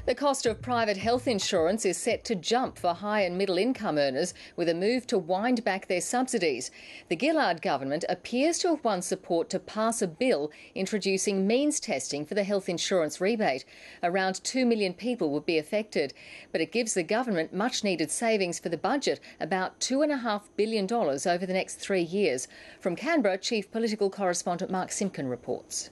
The cost of private health insurance is set to jump for high and middle income earners with a move to wind back their subsidies. The Gillard government appears to have won support to pass a bill introducing means testing for the health insurance rebate. Around 2 million people would be affected, but it gives the government much needed savings for the budget, about $2.5 billion over the next 3 years. From Canberra, Chief Political Correspondent Mark Simpkin reports.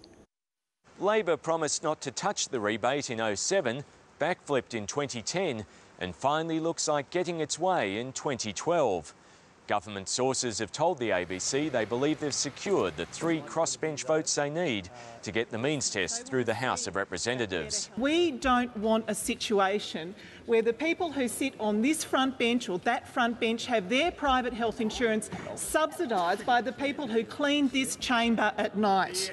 Labor promised not to touch the rebate in 2007, backflipped in 2010 and finally looks like getting its way in 2012. Government sources have told the ABC they believe they've secured the 3 crossbench votes they need to get the means test through the House of Representatives. We don't want a situation where the people who sit on this front bench or that front bench have their private health insurance subsidised by the people who clean this chamber at night.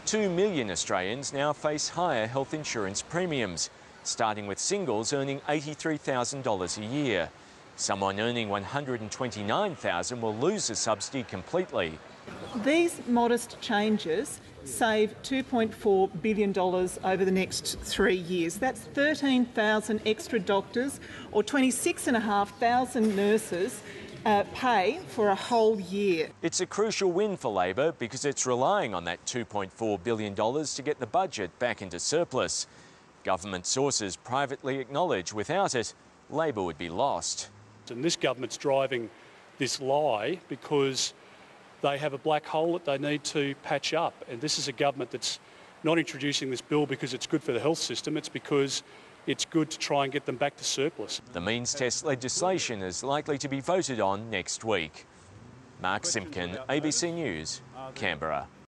2 million Australians now face higher health insurance premiums, starting with singles earning $83,000 a year. Someone earning $129,000 will lose the subsidy completely. These modest changes save $2.4 billion over the next 3 years. That's 13,000 extra doctors or 26,500 nurses pay for a whole year. It's a crucial win for Labor because it's relying on that $2.4 billion to get the budget back into surplus. Government sources privately acknowledge without it, Labor would be lost. And this government's driving this lie because they have a black hole that they need to patch up. And this is a government that's not introducing this bill because it's good for the health system, it's because it's good to try and get them back to surplus. The means test legislation is likely to be voted on next week. Mark Simpkin, ABC News, Canberra.